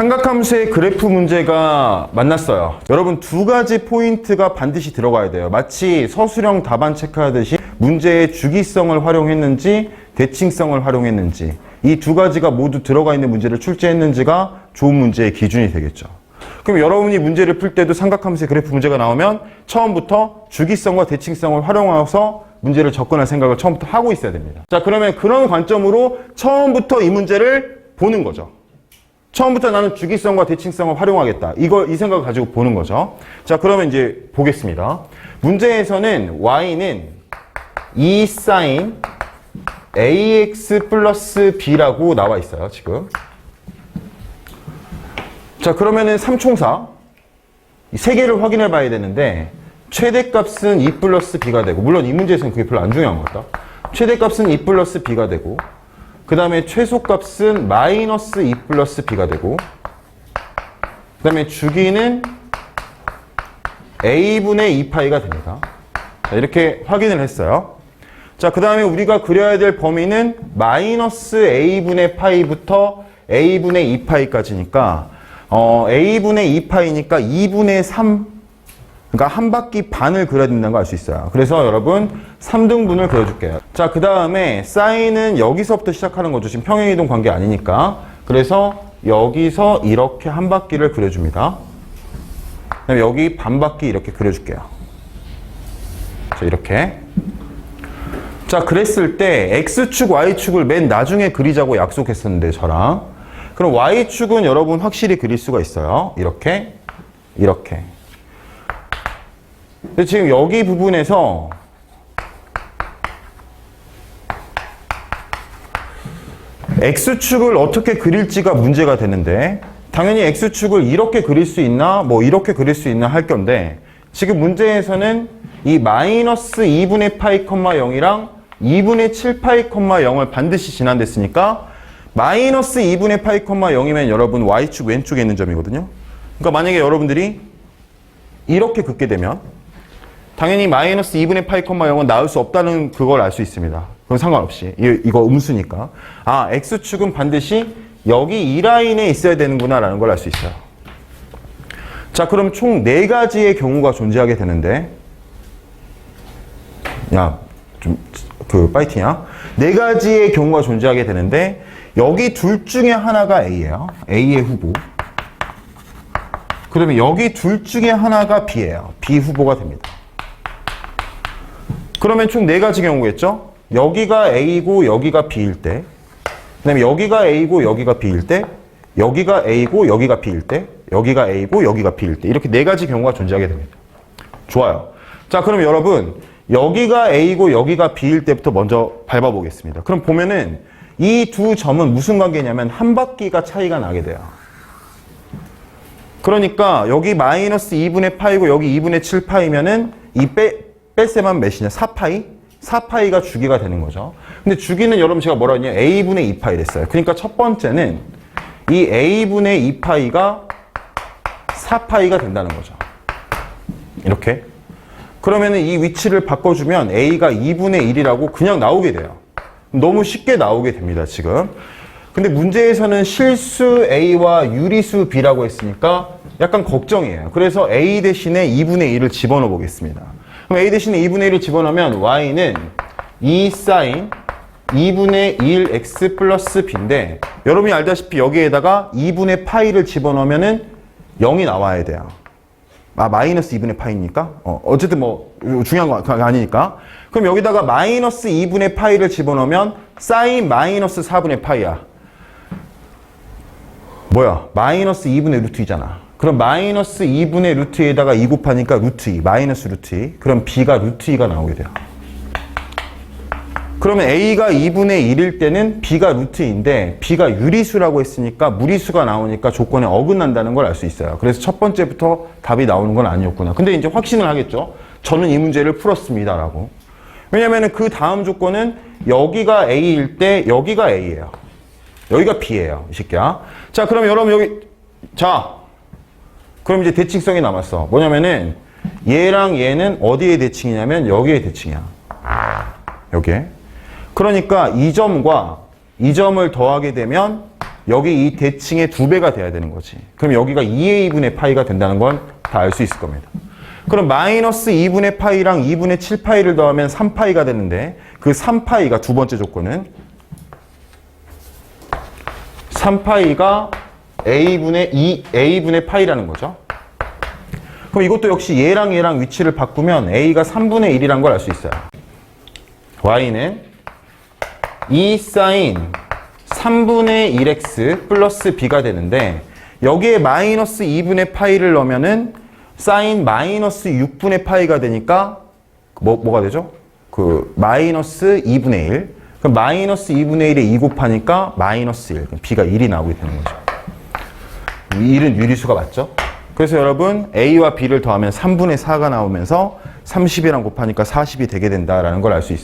삼각함수의 그래프 문제가 만났어요. 여러분 두 가지 포인트가 반드시 들어가야 돼요. 마치 서술형 답안 체크하듯이 문제의 주기성을 활용했는지 대칭성을 활용했는지 이 두 가지가 모두 들어가 있는 문제를 출제했는지가 좋은 문제의 기준이 되겠죠. 그럼 여러분이 문제를 풀 때도 삼각함수의 그래프 문제가 나오면 처음부터 주기성과 대칭성을 활용해서 문제를 접근할 생각을 처음부터 하고 있어야 됩니다. 자, 그러면 그런 관점으로 처음부터 이 문제를 보는 거죠. 처음부터 나는 주기성과 대칭성을 활용하겠다. 이 생각을 가지고 보는 거죠. 자, 그러면 이제 보겠습니다. 문제에서는 y는 2 sin ax 플러스 b라고 나와 있어요, 지금. 자, 그러면은 삼총사 이 세 개를 확인해 봐야 되는데 최대값은 2 플러스 b가 되고, 물론 이 문제에서는 그게 별로 안 중요한 것 같다. 최대값은 2 플러스 b가 되고, 그 다음에 최소값은 마이너스 2 플러스 b가 되고, 그 다음에 주기는 a분의 2파이가 됩니다. 자, 이렇게 확인을 했어요. 자, 그 다음에 우리가 그려야 될 범위는 마이너스 a분의 파이부터 a분의 2파이까지니까 a분의 2파이니까 2분의 3, 그러니까 한 바퀴 반을 그려야 된다는 거 알 수 있어요. 그래서 여러분 3등분을 그려줄게요. 자, 그 다음에 사인은 여기서부터 시작하는 거죠. 지금 평행이동 관계 아니니까. 그래서 여기서 이렇게 한 바퀴를 그려줍니다. 그다음에 여기 반 바퀴 이렇게 그려줄게요. 자, 이렇게. 자, 그랬을 때 X축, Y축을 맨 나중에 그리자고 약속했었는데 저랑. 그럼 Y축은 여러분 확실히 그릴 수가 있어요. 이렇게, 이렇게. 근데 지금 여기 부분에서 X축을 어떻게 그릴지가 문제가 되는데 당연히 X축을 이렇게 그릴 수 있나 뭐 이렇게 그릴 수 있나 할 건데 지금 문제에서는 이 마이너스 2분의 파이, 0이랑 2분의 7파이, 0을 반드시 진환됐으니까 마이너스 2분의 파이, 0이면 여러분 Y축 왼쪽에 있는 점이거든요. 그러니까 만약에 여러분들이 이렇게 긋게 되면 당연히 마이너스 2분의 파이, 0은 나올 수 없다는 그걸 알 수 있습니다. 그건 상관없이. 이거 음수니까. 아, X축은 반드시 여기 이 라인에 있어야 되는구나 라는 걸 알 수 있어요. 자, 그럼 총 4가지의 경우가 존재하게 되는데 야, 좀 파이팅이야. 4가지의 경우가 존재하게 되는데 여기 둘 중에 하나가 A예요. A의 후보. 그러면 여기 둘 중에 하나가 B예요. B 후보가 됩니다. 그러면 총 4가지 경우겠죠? 여기가 A고 여기가 B일 때, 그 다음에 여기가 A고 여기가 B일 때, 여기가 A고 여기가 B일 때, 여기가 A고 여기가 B일 때 이렇게 4가지 경우가 존재하게 됩니다. 좋아요. 자, 그럼 여러분 여기가 A고 여기가 B일 때부터 먼저 밟아보겠습니다. 그럼 보면은 이 두 점은 무슨 관계냐면 한 바퀴가 차이가 나게 돼요. 그러니까 여기 마이너스 2분의 파이고 여기 2분의 7파이면은 이 뺄셈만 몇이냐? 4파이? 4파이가 주기가 되는 거죠. 근데 주기는 여러분 제가 뭐라 했냐? A분의 2파이 됐어요. 그러니까 첫 번째는 이 A분의 2파이가 4파이가 된다는 거죠. 이렇게. 그러면은 이 위치를 바꿔주면 A가 2분의 1이라고 그냥 나오게 돼요. 너무 쉽게 나오게 됩니다, 지금. 근데 문제에서는 실수 A와 유리수 B라고 했으니까 약간 걱정이에요. 그래서 A 대신에 2분의 1을 집어넣어 보겠습니다. 그럼 A 대신에 2분의 1을 집어넣으면 Y는 2 sin 2분의 1 X 플러스 B인데 여러분이 알다시피 여기에다가 2분의 파이를 집어넣으면은 0이 나와야 돼요. 아, 마이너스 2분의 파이니까? 어쨌든 뭐 중요한 거 아니니까. 그럼 여기다가 마이너스 2분의 파이를 집어넣으면 사인 마이너스 4분의 파이야. 뭐야? 마이너스 2분의 루트 2잖아. 그럼 마이너스 2분의 루트 2에다가 2 곱하니까 루트 2, 마이너스 루트 2. 그럼 B가 루트 2가 나오게 돼요. 그러면 A가 2분의 1일 때는 B가 루트 2인데 B가 유리수라고 했으니까 무리수가 나오니까 조건에 어긋난다는 걸 알 수 있어요. 그래서 첫 번째부터 답이 나오는 건 아니었구나. 근데 이제 확신을 하겠죠. 저는 이 문제를 풀었습니다 라고. 왜냐면은 그 다음 조건은 여기가 A일 때 여기가 A예요. 여기가 B예요. 이 새끼야. 자, 그럼 여러분 여기 자, 그럼 이제 대칭성이 남았어. 뭐냐면은 얘랑 얘는 어디에 대칭이냐면 여기에 대칭이야. 여기에. 그러니까 이 점과 이 점을 더하게 되면 여기 이 대칭의 2배가 돼야 되는 거지. 그럼 여기가 2a분의 파이가 된다는 건 다 알 수 있을 겁니다. 그럼 마이너스 2분의 파이랑 2분의 7파이를 더하면 3파이가 되는데 그 3파이가 두 번째 조건은 3파이가 a분의 파이라는 거죠. 그럼 이것도 역시 얘랑 위치를 바꾸면 a가 3분의 1이란 걸 알 수 있어요. y는 2 사인 3분의 1x 플러스 b가 되는데 여기에 마이너스 2분의 파이를 넣으면은 사인 마이너스 6분의 파이가 되니까 뭐가 되죠? 그 마이너스 2분의 1. 그럼 마이너스 2분의 1에 2 곱하니까 마이너스 1. 그럼 b가 1이 나오게 되는 거죠. 1은 유리수가 맞죠? 그래서 여러분 a와 b를 더하면 3분의 4가 나오면서 30이랑 곱하니까 40이 되게 된다라는 걸 알 수 있어요.